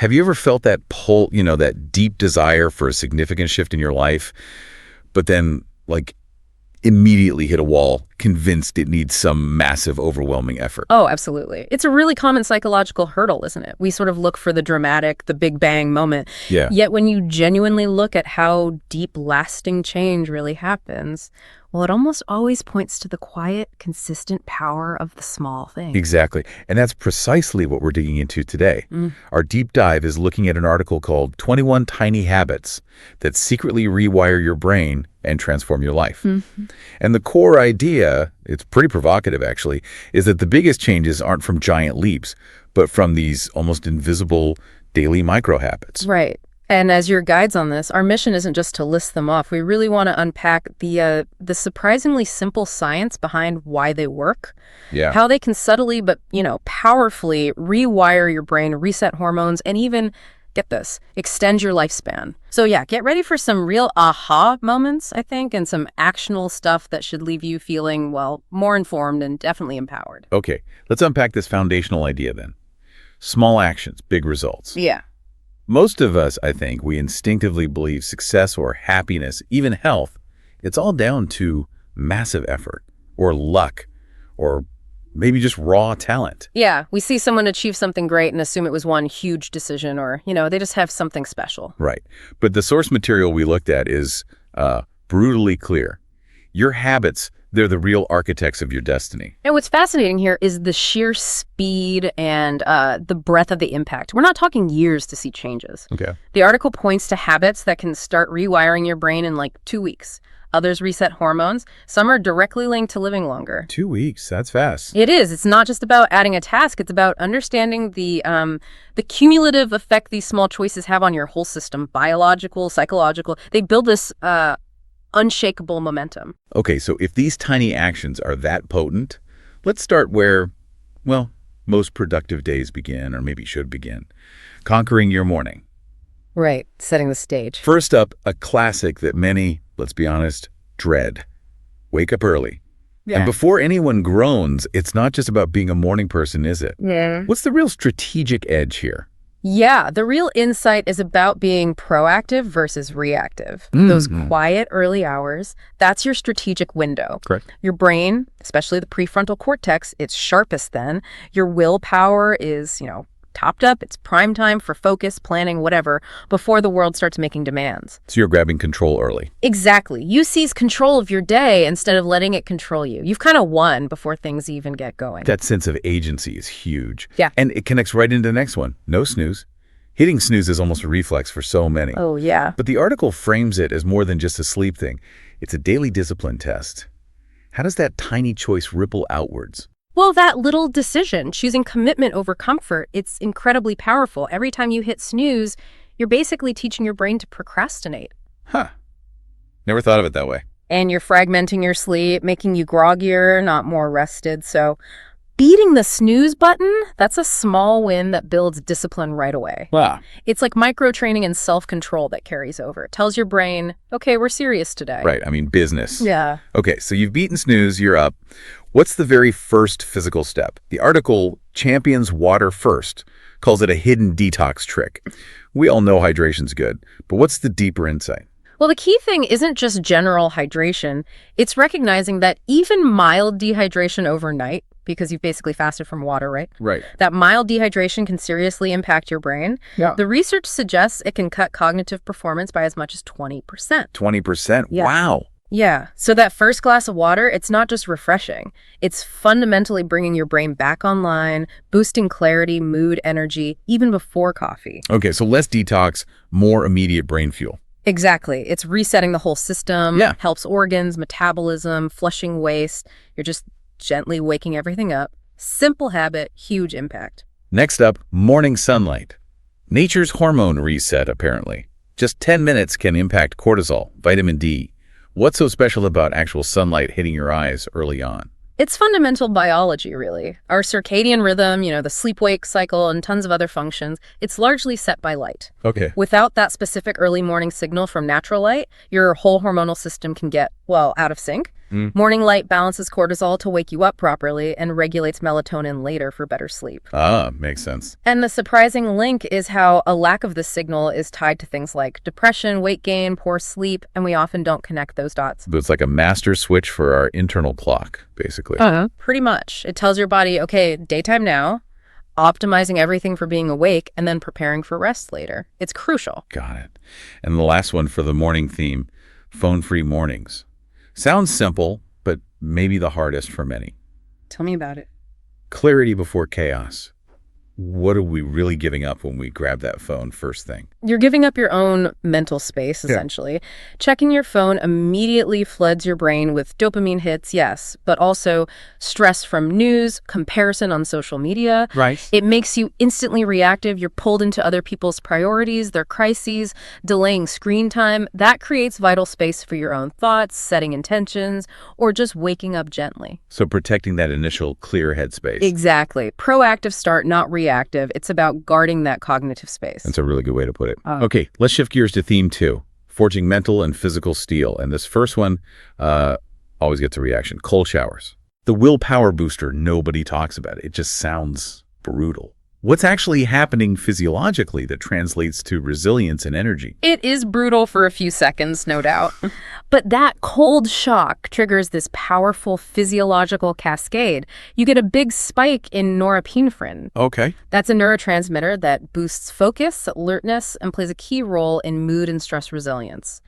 Have you ever felt that pull, that deep desire for a significant shift in your life, but then, like, immediately hit a wall, convinced it needs some massive, overwhelming effort? Oh, absolutely. It's a really common psychological hurdle, isn't it? We sort of look for the dramatic, the big bang moment. Yeah. Yet when you genuinely look at how deep, lasting change really happens, well, it almost always points to the quiet, consistent power of the small thing. Exactly. And that's precisely what we're digging into today. Our deep dive is looking at an article called 21 Tiny Habits That Secretly Rewire Your Brain and Transform Your Life. And the core idea, it's pretty provocative actually, is that the biggest changes aren't from giant leaps, but from these almost invisible daily micro habits. Right. And as your guides on this, our mission isn't just to list them off. We really want to unpack the surprisingly simple science behind why they work, how they can subtly but, powerfully rewire your brain, reset hormones, and even, get this, extend your lifespan. So yeah, get ready for some real aha moments, I think, and some actionable stuff that should leave you feeling, well, more informed and definitely empowered. Okay, let's unpack this foundational idea then. Small actions, big results. Yeah. Most of us, I think, we instinctively believe success or happiness, even health, it's all down to massive effort or luck or maybe just raw talent. Yeah, we see someone achieve something great and assume it was one huge decision or, they just have something special. Right. But the source material we looked at is brutally clear. Your habits, they're the real architects of your destiny. And what's fascinating here is the sheer speed and the breadth of the impact. We're not talking years to see changes. Okay. The article points to habits that can start rewiring your brain in like 2 weeks. Others reset hormones. Some are directly linked to living longer. 2 weeks, that's fast. It is. It's not just about adding a task. It's about understanding the cumulative effect these small choices have on your whole system, biological, psychological. They build this unshakable momentum. Okay, so if these tiny actions are that potent, let's start where, well, most productive days begin, or maybe should begin. Conquering your morning. Right, setting the stage. First up, a classic that many, let's be honest, dread. Wake up early. Yeah. And before anyone groans, it's not just about being a morning person, is it? Yeah. What's the real strategic edge here? Yeah, the real insight is about being proactive versus reactive. Those quiet early hours, that's your strategic window. Correct. Your brain, especially the prefrontal cortex, it's sharpest then. Your willpower is, topped up. It's prime time for focus, planning, whatever, before the world starts making demands. So you're grabbing control early. Exactly. You seize control of your day instead of letting it control you. You've kind of won before things even get going. That sense of agency is huge. Yeah. And it connects right into the next one. No snooze. Hitting snooze is almost a reflex for so many. Oh, yeah. But the article frames it as more than just a sleep thing. It's a daily discipline test. How does that tiny choice ripple outwards? Well, that little decision, choosing commitment over comfort, it's incredibly powerful. Every time you hit snooze, you're basically teaching your brain to procrastinate. Huh. Never thought of it that way. And you're fragmenting your sleep, making you groggier, not more rested. So beating the snooze button, that's a small win that builds discipline right away. Wow. It's like micro-training and self-control that carries over. It tells your brain, okay, we're serious today. Right. I mean, business. Yeah. Okay, so you've beaten snooze, you're up. What's the very first physical step? The article champions water first, calls it a hidden detox trick. We all know hydration's good, but what's the deeper insight? Well, the key thing isn't just general hydration. It's recognizing that even mild dehydration overnight, because you've basically fasted from water, right? Right. That mild dehydration can seriously impact your brain. Yeah. The research suggests it can cut cognitive performance by as much as 20%. 20%? Yeah. Wow. Yeah. So that first glass of water, it's not just refreshing. It's fundamentally bringing your brain back online, boosting clarity, mood, energy, even before coffee. Okay, so less detox, more immediate brain fuel. Exactly. It's resetting the whole system, Yeah. helps organs, metabolism, flushing waste. You're just gently waking everything up. Simple habit, huge impact. Next up, morning sunlight. Nature's hormone reset, apparently. Just 10 minutes can impact cortisol, vitamin D. What's so special about actual sunlight hitting your eyes early on? It's fundamental biology, really. Our circadian rhythm, the sleep-wake cycle, and tons of other functions, it's largely set by light. Okay. Without that specific early morning signal from natural light, your whole hormonal system can get, out of sync. Morning light balances cortisol to wake you up properly and regulates melatonin later for better sleep. Ah, makes sense. And the surprising link is how a lack of this signal is tied to things like depression, weight gain, poor sleep, and we often don't connect those dots. But it's like a master switch for our internal clock, basically. Pretty much. It tells your body, okay, daytime now, optimizing everything for being awake, and then preparing for rest later. It's crucial. Got it. And the last one for the morning theme, phone-free mornings. Sounds simple, but maybe the hardest for many. Tell me about it. Clarity before chaos. What are we really giving up when we grab that phone first thing? You're giving up your own mental space, essentially. Checking your phone immediately floods your brain with dopamine hits, yes, but also stress from news, comparison on social media. Right. It makes you instantly reactive. You're pulled into other people's priorities, their crises, delaying screen time. That creates vital space for your own thoughts, setting intentions, or just waking up gently. So protecting that initial clear headspace. Exactly. Proactive start, not reactive. It's about guarding that cognitive space. That's a really good way to put it. Okay, let's shift gears to theme 2, forging mental and physical steel. And this first one always gets a reaction, cold showers. The willpower booster nobody talks about. It just sounds brutal. What's actually happening physiologically that translates to resilience and energy? It is brutal for a few seconds, no doubt. But that cold shock triggers this powerful physiological cascade. You get a big spike in norepinephrine. Okay. That's a neurotransmitter that boosts focus, alertness, and plays a key role in mood and stress resilience.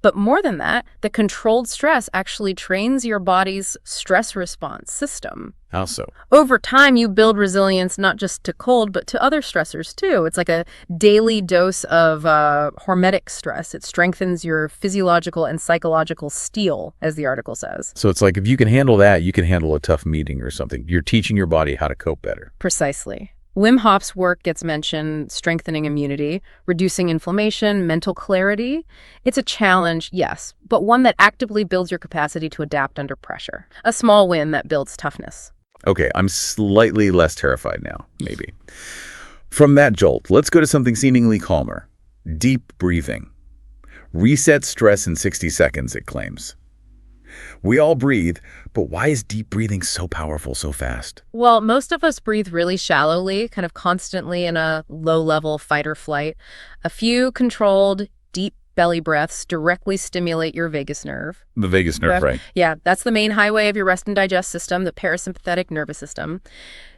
But more than that, the controlled stress actually trains your body's stress response system. How so? Over time, you build resilience not just to cold, but to other stressors, too. It's like a daily dose of hormetic stress. It strengthens your physiological and psychological steel, as the article says. So it's like if you can handle that, you can handle a tough meeting or something. You're teaching your body how to cope better. Precisely. Wim Hof's work gets mentioned, strengthening immunity, reducing inflammation, mental clarity. It's a challenge, yes, but one that actively builds your capacity to adapt under pressure. A small win that builds toughness. Okay, I'm slightly less terrified now, maybe. From that jolt, let's go to something seemingly calmer. Deep breathing. Reset stress in 60 seconds, it claims. We all breathe, but why is deep breathing so powerful so fast? Well, most of us breathe really shallowly, kind of constantly in a low-level fight or flight. A few controlled, deep belly breaths directly stimulate your vagus nerve. The vagus nerve, right? Yeah, that's the main highway of your rest and digest system, the parasympathetic nervous system.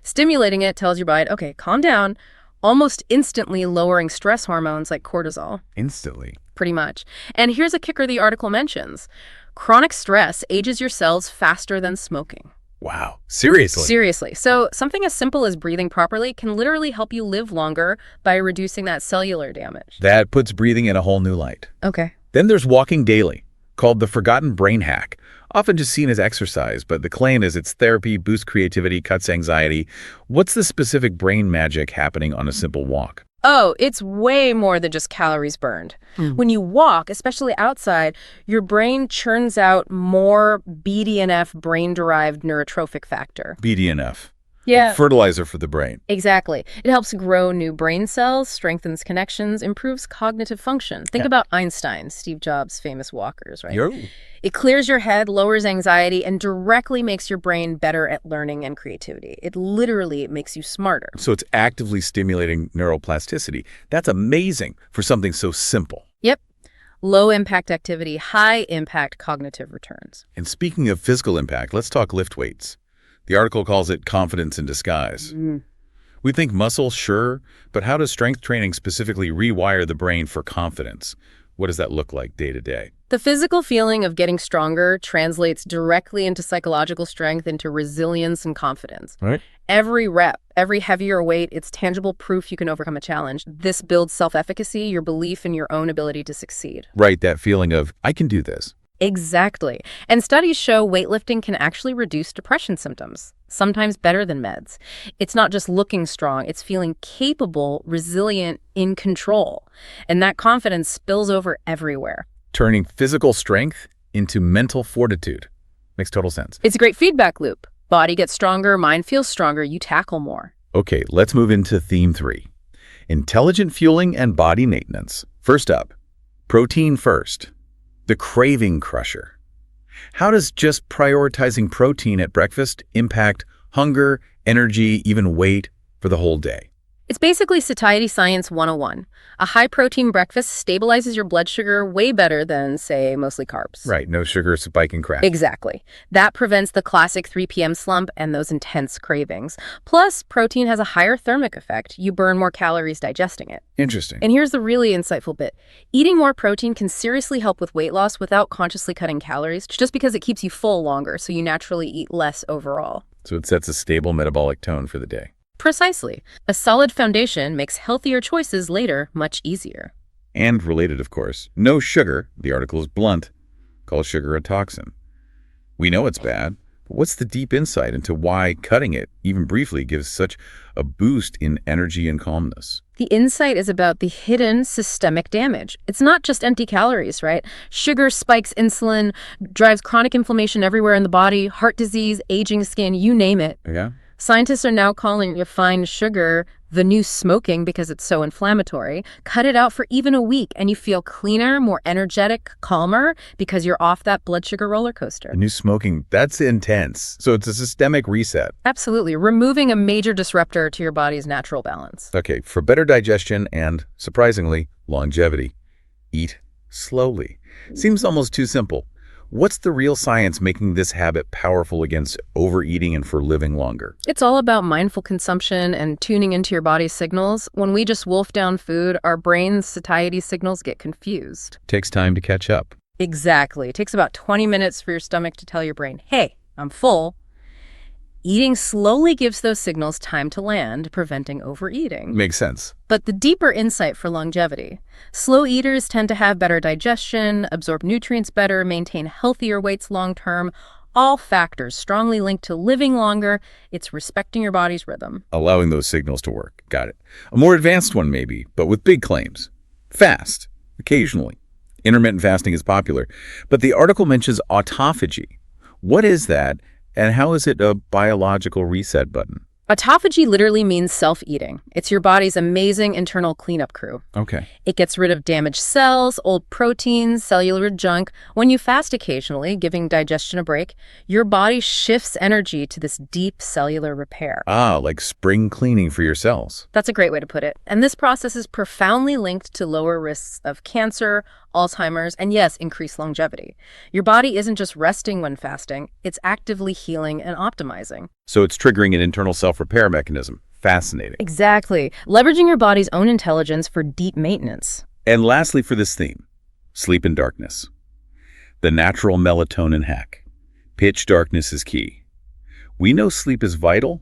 Stimulating it tells your body, okay, calm down, almost instantly lowering stress hormones like cortisol. Instantly? Pretty much. And here's a kicker the article mentions. Chronic stress ages your cells faster than smoking. Wow. Seriously? Seriously. So something as simple as breathing properly can literally help you live longer by reducing that cellular damage. That puts breathing in a whole new light. Okay. Then there's walking daily, called the forgotten brain hack, often just seen as exercise, but the claim is it's therapy, boosts creativity, cuts anxiety. What's the specific brain magic happening on a simple walk? Oh, it's way more than just calories burned. When you walk, especially outside, your brain churns out more BDNF, brain-derived neurotrophic factor. BDNF. Yeah. Fertilizer for the brain. Exactly. It helps grow new brain cells, strengthens connections, improves cognitive function. Think about Einstein, Steve Jobs' famous walkers, right? It clears your head, lowers anxiety, and directly makes your brain better at learning and creativity. It literally makes you smarter. So it's actively stimulating neuroplasticity. That's amazing for something so simple. Yep. Low-impact activity, high-impact cognitive returns. And speaking of physical impact, let's talk lift weights. The article calls it confidence in disguise. We think muscle, sure, but how does strength training specifically rewire the brain for confidence? What does that look like day to day? The physical feeling of getting stronger translates directly into psychological strength, into resilience and confidence. Right. Every rep, every heavier weight, it's tangible proof you can overcome a challenge. This builds self-efficacy, your belief in your own ability to succeed. Right, that feeling of, I can do this. Exactly. And studies show weightlifting can actually reduce depression symptoms, sometimes better than meds. It's not just looking strong, it's feeling capable, resilient, in control. And that confidence spills over everywhere. Turning physical strength into mental fortitude. Makes total sense. It's a great feedback loop. Body gets stronger, mind feels stronger, you tackle more. Okay, let's move into theme 3. Intelligent fueling and body maintenance. First up, protein first. The craving crusher. How does just prioritizing protein at breakfast impact hunger, energy, even weight for the whole day? It's basically satiety science 101. A high-protein breakfast stabilizes your blood sugar way better than, say, mostly carbs. Right, no sugar spike and crash. Exactly. That prevents the classic 3 p.m. slump and those intense cravings. Plus, protein has a higher thermic effect. You burn more calories digesting it. Interesting. And here's the really insightful bit. Eating more protein can seriously help with weight loss without consciously cutting calories, just because it keeps you full longer, so you naturally eat less overall. So it sets a stable metabolic tone for the day. Precisely. A solid foundation makes healthier choices later much easier. And related, of course, no sugar, the article is blunt, calls sugar a toxin. We know it's bad, but what's the deep insight into why cutting it, even briefly, gives such a boost in energy and calmness? The insight is about the hidden systemic damage. It's not just empty calories, right? Sugar spikes insulin, drives chronic inflammation everywhere in the body, heart disease, aging skin, you name it. Yeah? Scientists are now calling refined sugar the new smoking because it's so inflammatory. Cut it out for even a week and you feel cleaner, more energetic, calmer because you're off that blood sugar roller coaster. The new smoking, that's intense. So it's a systemic reset. Absolutely. Removing a major disruptor to your body's natural balance. Okay, for better digestion and, surprisingly, longevity, eat slowly. Seems almost too simple. What's the real science making this habit powerful against overeating and for living longer? It's all about mindful consumption and tuning into your body's signals. When we just wolf down food, our brain's satiety signals get confused. Takes time to catch up. Exactly. It takes about 20 minutes for your stomach to tell your brain, hey, I'm full. Eating slowly gives those signals time to land, preventing overeating. Makes sense. But the deeper insight for longevity. Slow eaters tend to have better digestion, absorb nutrients better, maintain healthier weights long term. All factors strongly linked to living longer. It's respecting your body's rhythm. Allowing those signals to work. Got it. A more advanced one maybe, but with big claims. Fast, occasionally. Intermittent fasting is popular. But the article mentions autophagy. What is that? And how is it a biological reset button? Autophagy literally means self-eating. It's your body's amazing internal cleanup crew. Okay. It gets rid of damaged cells, old proteins, cellular junk. When you fast occasionally, giving digestion a break, your body shifts energy to this deep cellular repair. Ah, like spring cleaning for your cells. That's a great way to put it. And this process is profoundly linked to lower risks of cancer, Alzheimer's, and yes, increased longevity. Your body isn't just resting when fasting, it's actively healing and optimizing. So it's triggering an internal self-repair mechanism. Fascinating. Exactly. Leveraging your body's own intelligence for deep maintenance. And lastly for this theme, sleep in darkness. The natural melatonin hack. Pitch darkness is key. We know sleep is vital,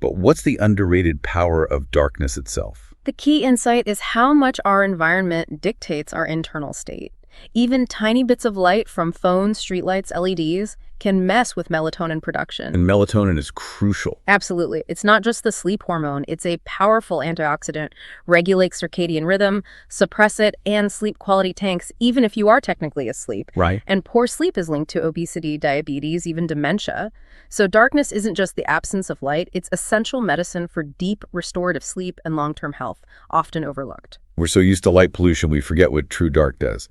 but what's the underrated power of darkness itself? The key insight is how much our environment dictates our internal state. Even tiny bits of light from phones, streetlights, LEDs can mess with melatonin production. And melatonin is crucial. Absolutely. It's not just the sleep hormone. It's a powerful antioxidant, regulates circadian rhythm, suppress it, and sleep quality tanks, even if you are technically asleep. Right. And poor sleep is linked to obesity, diabetes, even dementia. So darkness isn't just the absence of light. It's essential medicine for deep restorative sleep and long-term health, often overlooked. We're so used to light pollution, we forget what true dark does.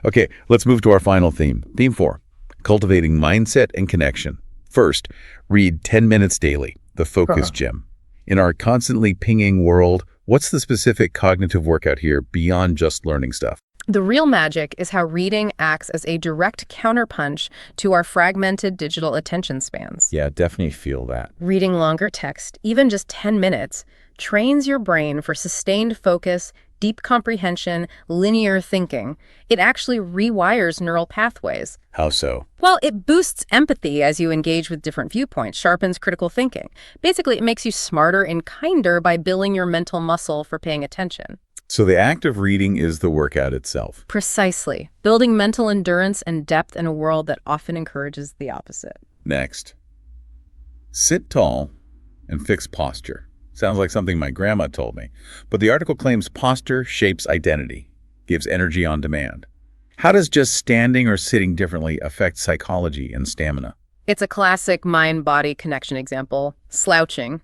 Okay, let's move to our final theme. Theme 4, cultivating mindset and connection. First, read 10 minutes daily, the focus gym. In our constantly pinging world, what's the specific cognitive workout here beyond just learning stuff? The real magic is how reading acts as a direct counterpunch to our fragmented digital attention spans. Yeah, definitely feel that. Reading longer text, even just 10 minutes, trains your brain for sustained focus, deep comprehension, linear thinking. It actually rewires neural pathways. How so? Well, it boosts empathy as you engage with different viewpoints, sharpens critical thinking. Basically, it makes you smarter and kinder by building your mental muscle for paying attention. So the act of reading is the workout itself. Precisely. Building mental endurance and depth in a world that often encourages the opposite. Next, sit tall and fix posture. Sounds like something my grandma told me. But the article claims posture shapes identity, gives energy on demand. How does just standing or sitting differently affect psychology and stamina? It's a classic mind-body connection example, slouching.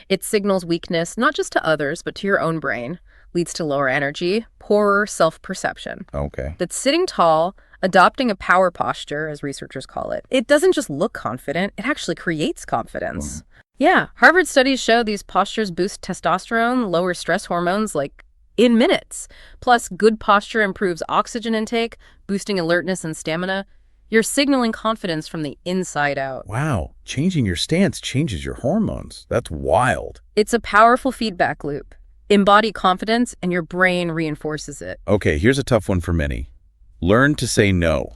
It signals weakness, not just to others, but to your own brain. Leads to lower energy, poorer self-perception. Okay. That sitting tall, Adopting a power posture, as researchers call it, it doesn't just look confident, it actually creates confidence. Yeah, Harvard studies show these postures boost testosterone, lower stress hormones, like in minutes. Plus, good posture improves oxygen intake, boosting alertness and stamina. You're signaling confidence from the inside out. Wow, changing your stance changes your hormones. That's wild. It's a powerful feedback loop. Embody confidence and your brain reinforces it. Okay, here's a tough one for many. Learn to say no.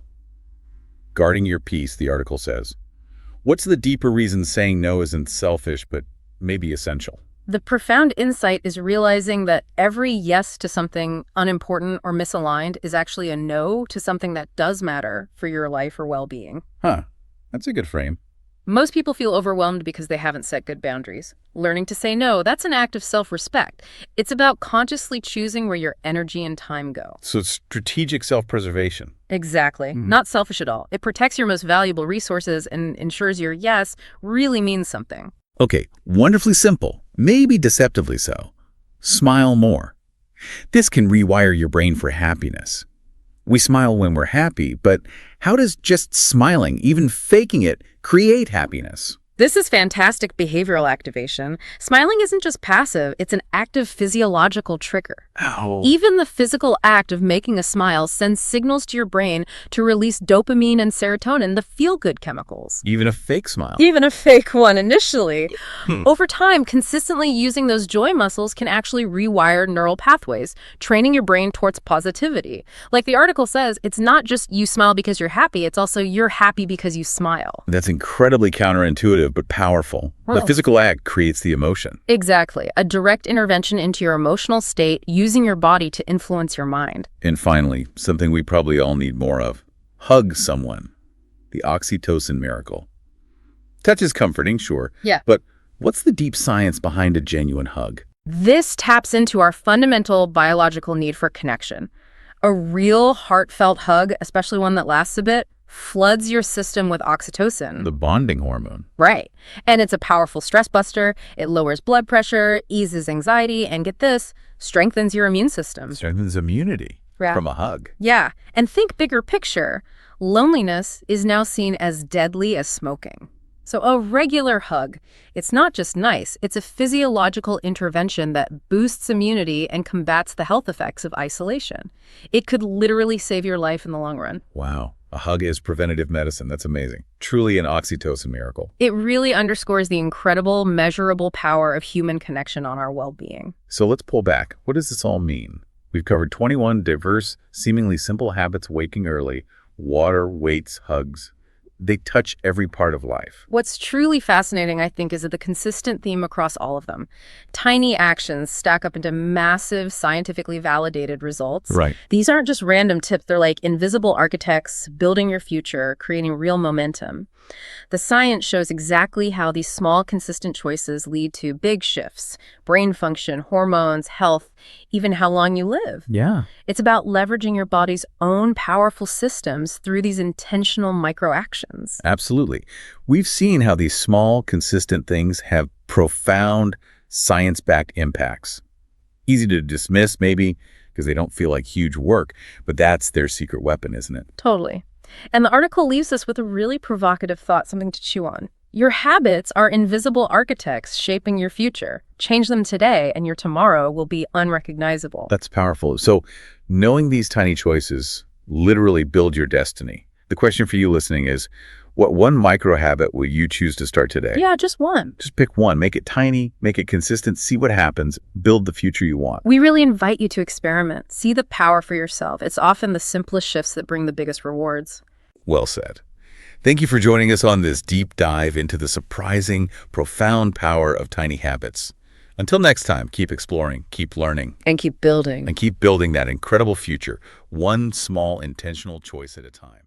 Guarding your peace, the article says. What's the deeper reason saying no isn't selfish, but maybe essential? The profound insight is realizing that every yes to something unimportant or misaligned is actually a no to something that does matter for your life or well-being. Huh, that's a good frame. Most people feel overwhelmed because they haven't set good boundaries. Learning to say no, that's an act of self-respect. It's about consciously choosing where your energy and time go. So it's strategic self-preservation. Exactly. Not selfish at all. It protects your most valuable resources and ensures your yes really means something. Okay, wonderfully simple, maybe deceptively so. Smile more. This can rewire your brain for happiness. We smile when we're happy, but how does just smiling, even faking it, create happiness? This is fantastic behavioral activation. Smiling isn't just passive, it's an active physiological trigger. Ow. Even the physical act of making a smile sends signals to your brain to release dopamine and serotonin, the feel-good chemicals. Even a fake smile. Even a fake one initially. Over time, consistently using those joy muscles can actually rewire neural pathways, training your brain towards positivity. Like the article says, it's not just you smile because you're happy, it's also you're happy because you smile. That's incredibly counterintuitive, but powerful. The physical act creates the emotion. Exactly. A direct intervention into your emotional state, using your body to influence your mind. And finally, something we probably all need more of. Hug someone. The oxytocin miracle. Touch is comforting, sure. Yeah. But what's the deep science behind a genuine hug? This taps into our fundamental biological need for connection. A real heartfelt hug, especially one that lasts a bit, floods your system with oxytocin. The bonding hormone. Right. And it's a powerful stress buster. It lowers blood pressure, eases anxiety, and get this, strengthens your immune system. Strengthens immunity from a hug. Yeah. And think bigger picture. Loneliness is now seen as deadly as smoking. So a regular hug, it's not just nice, it's a physiological intervention that boosts immunity and combats the health effects of isolation. It could literally save your life in the long run. Wow. A hug is preventative medicine. That's amazing. Truly an oxytocin miracle. It really underscores the incredible, measurable power of human connection on our well-being. So let's pull back. What does this all mean? We've covered 21 diverse, seemingly simple habits: waking early, water, weights, hugs. They touch every part of life. What's truly fascinating, I think, is that the consistent theme across all of them. Tiny actions stack up into massive, scientifically validated results. Right. These aren't just random tips. They're like invisible architects building your future, creating real momentum. The science shows exactly how these small, consistent choices lead to big shifts: brain function, hormones, health, even how long you live. Yeah. It's about leveraging your body's own powerful systems through these intentional microactions. Absolutely. We've seen how these small, consistent things have profound, science-backed impacts. Easy to dismiss, maybe, because they don't feel like huge work, but that's their secret weapon, isn't it? Totally. And the article leaves us with a really provocative thought, something to chew on. Your habits are invisible architects shaping your future. Change them today, and your tomorrow will be unrecognizable. That's powerful. So knowing these tiny choices literally build your destiny. The question for you listening is, what one micro habit will you choose to start today? Yeah, just one. Just pick one. Make it tiny, make it consistent, see what happens, build the future you want. We really invite you to experiment. See the power for yourself. It's often the simplest shifts that bring the biggest rewards. Well said. Thank you for joining us on this deep dive into the surprising, profound power of tiny habits. Until next time, keep exploring, keep learning. And keep building. And keep building that incredible future, one small intentional choice at a time.